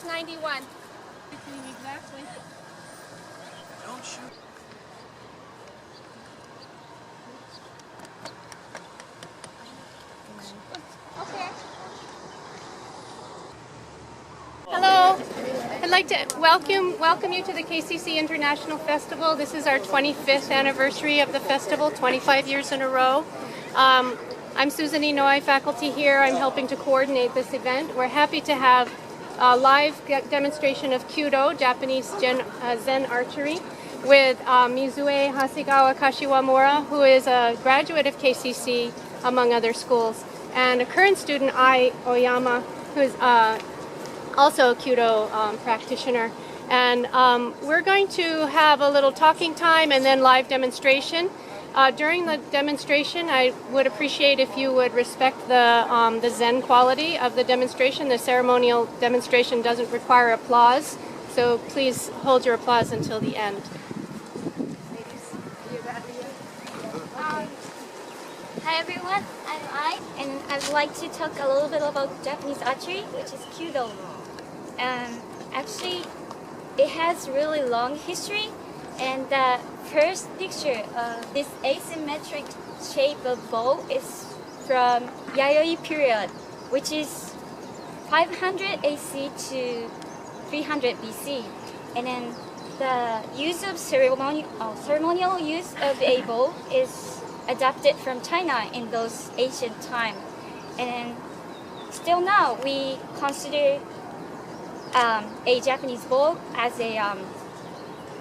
91. Exactly. Don't shoot. Okay. Hello. I'd like to welcome you to the KCC International Festival. This is our 25th anniversary of the festival, 25 years in a row. I'm Susan Inouye, faculty here. I'm helping to coordinate this event. We're happy to have a live demonstration of Kyudo, Japanese Zen archery, with Mizue Hasegawa Kashiwamura, who is a graduate of KCC, among other schools, and a current student, Ai Oyama, who is also a Kyudo practitioner. And we're going to have a little talking time and then live demonstration. During the demonstration, I would appreciate if you would respect the Zen quality of the demonstration. The ceremonial demonstration doesn't require applause, so please hold your applause until the end. Hi everyone, I'm Ai, and I'd like to talk a little bit about Japanese archery, which is Kyudo. Actually, it has really long history, and the first picture of this asymmetric shape of bow is from Yayoi period, which is 500 AC to 300 BC. And then the use of ceremonial use of a bow is adapted from China in those ancient times. And then still now we consider a Japanese bow as a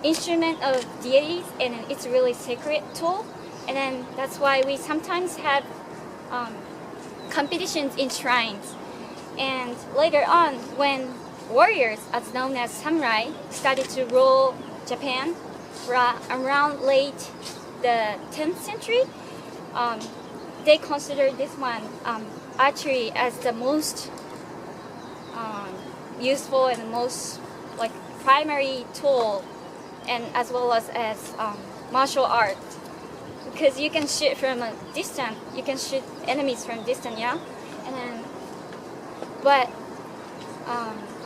instrument of deities, and it's a really sacred tool. And then that's why we sometimes have competitions in shrines. And later on, when warriors, as known as samurai, started to rule Japan around late the 10th century, they considered this one, archery, as the most useful and the most primary tool, and as well as martial art, because you can shoot from a distance, you can shoot enemies from distance, yeah. And then, but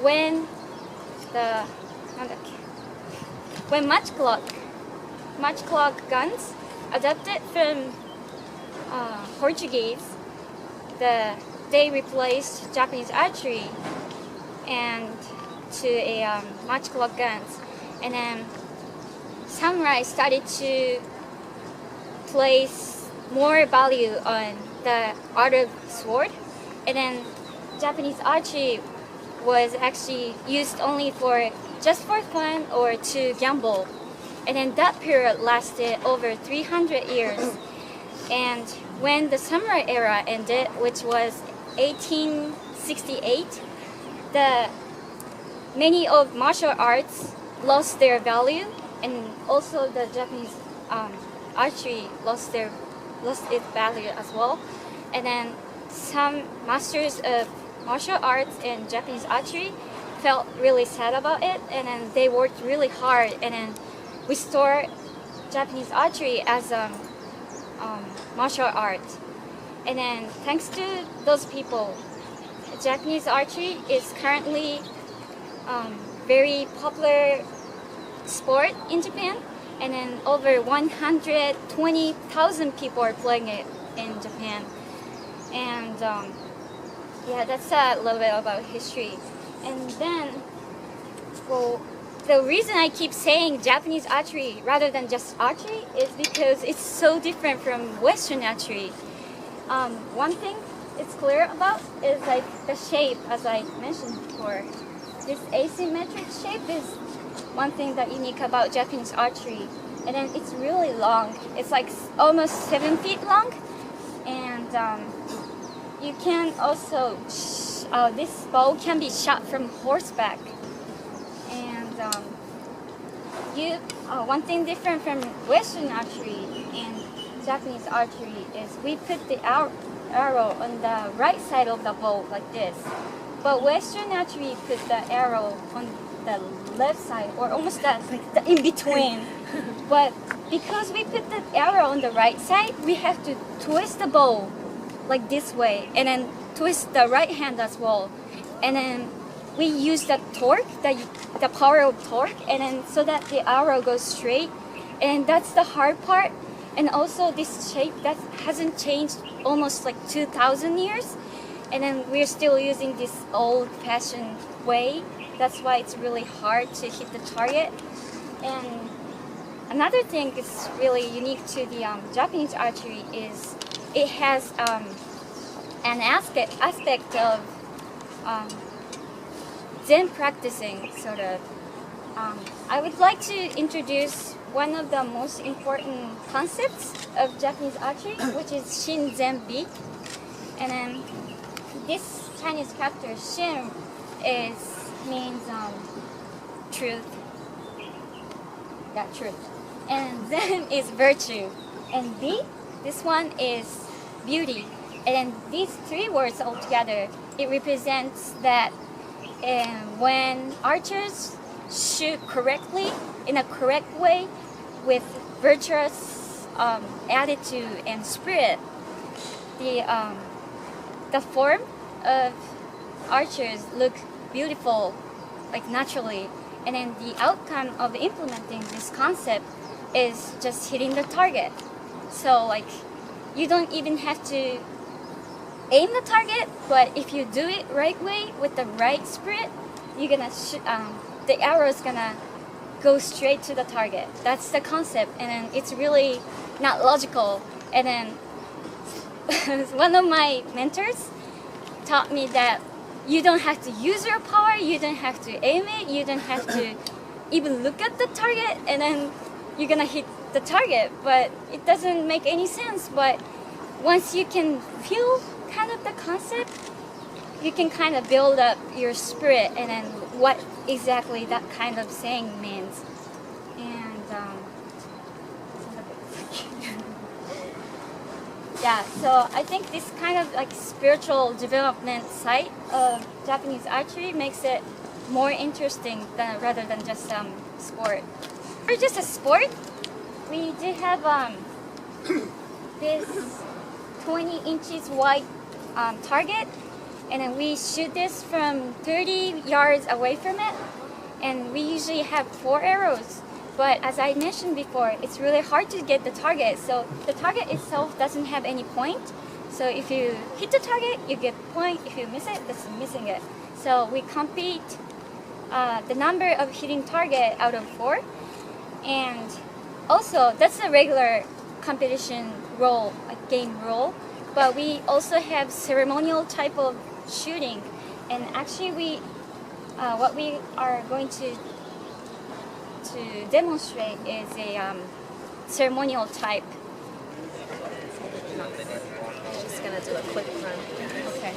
when matchlock guns adapted from Portuguese, they replaced Japanese archery and to a matchlock guns, and then samurai started to place more value on the art of sword, and then Japanese archery was actually used only just for fun or to gamble. And then that period lasted over 300 years. And when the samurai era ended, which was 1868, many of martial arts lost their value, and also the Japanese archery lost its value as well. And then some masters of martial arts and Japanese archery felt really sad about it, and then they worked really hard and then restore Japanese archery as martial art. And then thanks to those people, Japanese archery is currently very popular sport in Japan, and then over 120,000 people are playing it in Japan. And yeah, that's a little bit about history. And then, well, the reason I keep saying Japanese archery rather than just archery is because it's so different from Western archery. One thing it's clear about is the shape, as I mentioned before. This asymmetric shape is one thing that unique about Japanese archery. And then it's really long. It's almost 7 feet long. And you can also, this bow can be shot from horseback. And one thing different from Western archery and Japanese archery is we put the arrow on the right side of the bow like this. But Western archery put the arrow on the left side, or almost the in between. But because we put the arrow on the right side, we have to twist the bow like this way, and then twist the right hand as well. And then we use the torque, the power of torque, and then so that the arrow goes straight. And that's the hard part. And also this shape that hasn't changed almost like 2,000 years. And then we're still using this old-fashioned way. That's why it's really hard to hit the target. And another thing is really unique to the Japanese archery is it has an aspect of Zen practicing, sort of. I would like to introduce one of the most important concepts of Japanese archery, which is Shin Zen Bi. And then this Chinese character Shin means truth. Yeah, truth. And Zen is virtue. And Bi, this one is beauty. And then these three words all together, it represents that when archers shoot correctly, in a correct way, with virtuous attitude and spirit, the form of archers look beautiful, like naturally, and then the outcome of implementing this concept is just hitting the target. So like, you don't even have to aim the target, but if you do it right way with the right spirit, you're gonna the arrow is gonna go straight to the target. That's the concept, and then it's really not logical. And then one of my mentors taught me that you don't have to use your power, you don't have to aim it, you don't have to even look at the target, and then you're gonna hit the target. But it doesn't make any sense. But once you can feel kind of the concept, you can kind of build up your spirit and then what exactly that kind of saying means. And yeah, so I think this kind of like spiritual development side of Japanese archery makes it more interesting rather than just sport. For just a sport, we do have this 20 inches wide target, and then we shoot this from 30 yards away from it, and we usually have 4 arrows. But as I mentioned before, it's really hard to get the target. So the target itself doesn't have any point. So if you hit the target, you get point. If you miss it, that's missing it. So we compete the number of hitting target out of 4. And also, that's a regular competition role, like game role. But we also have ceremonial type of shooting. And actually what we are going to demonstrate is a ceremonial type. Just gonna do a quick run. Okay.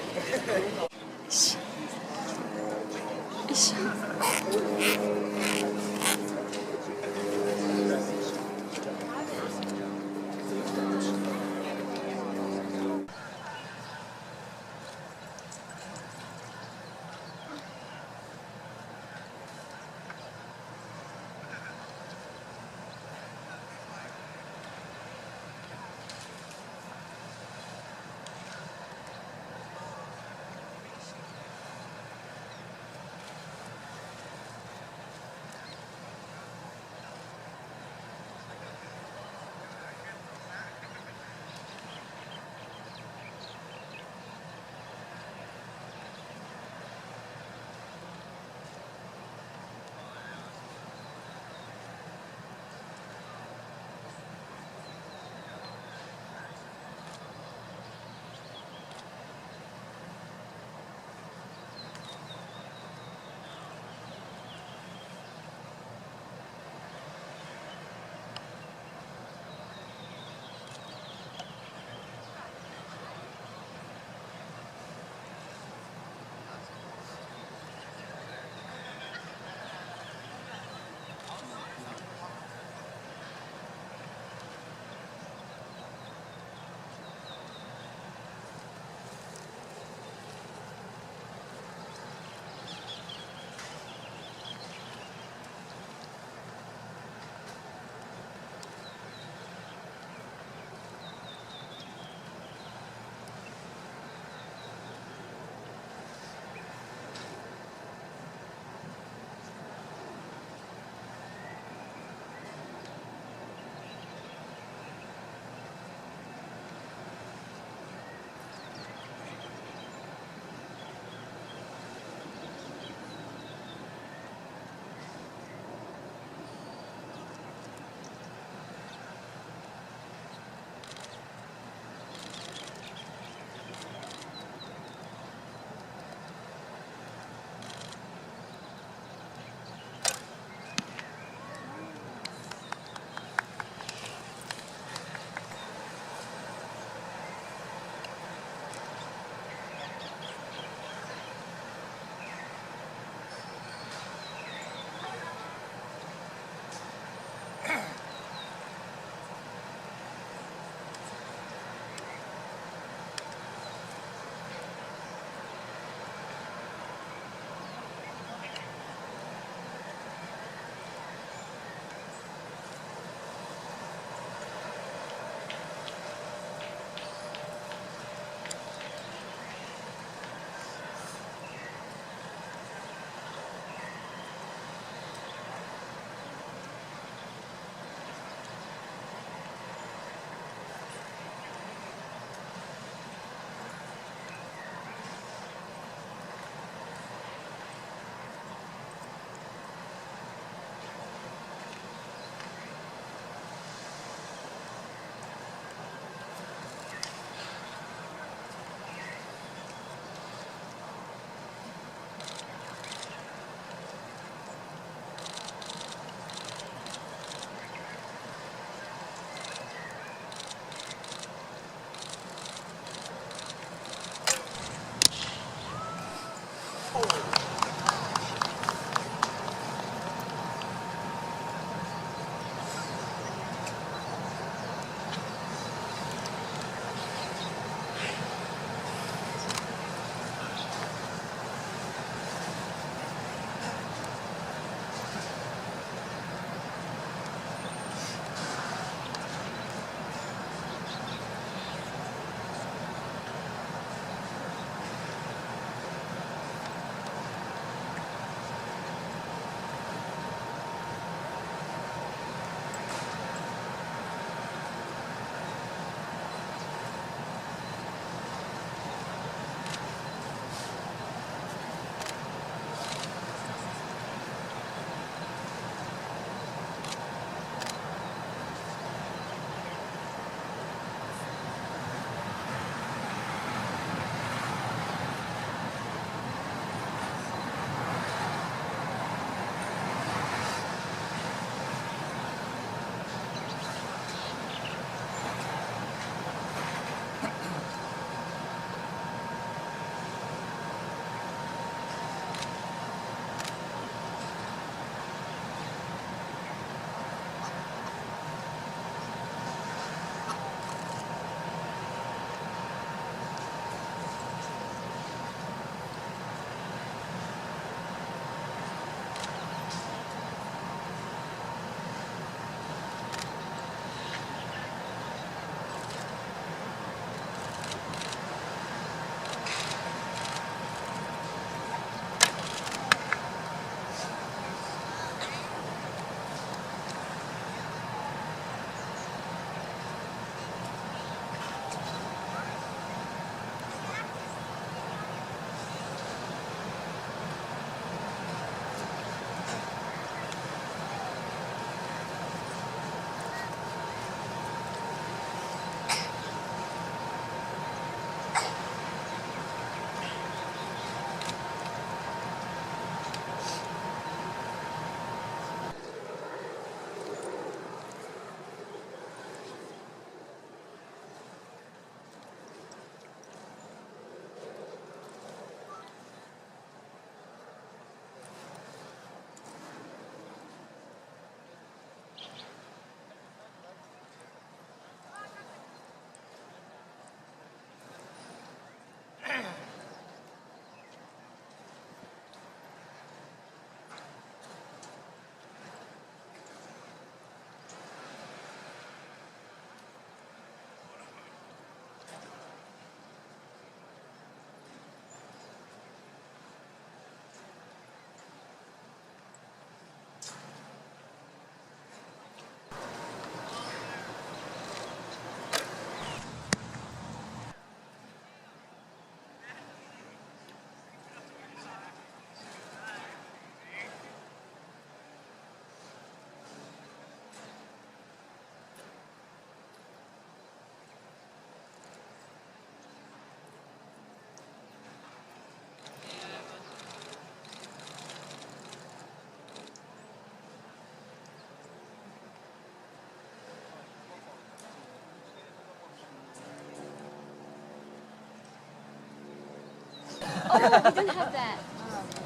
we don't have that.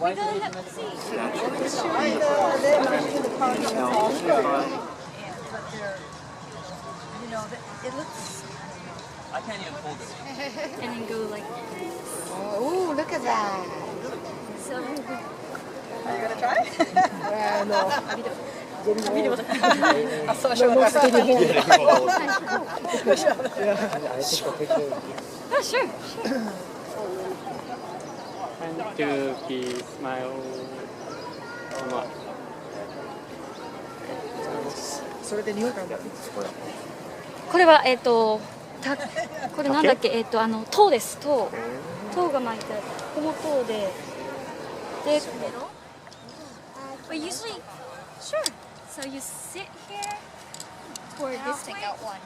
We don't have, see. You know, it looks. I can't even hold it. And then go like, Oh, look at that. so. Are you gonna try? No. I saw a show about Oh, sure. And to be smile or not. それで匂い嗅いだらこれはこれなんだっけ糖です糖が巻いてあるこの糖でBut usually sure so you sit here for this take out one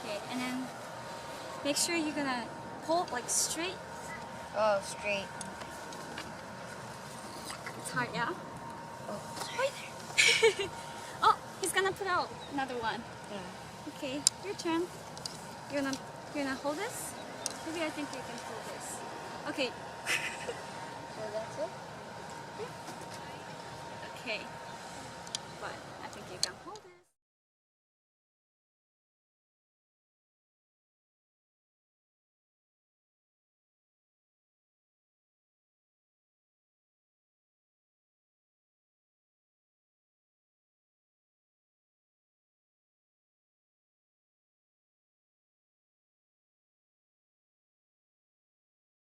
okay and then make sure you're gonna pull like straight Oh, straight. it's hard yeah right there oh he's gonna put out another one okay your turn you're gonna hold this maybe I think you can hold this okay So that's it? okay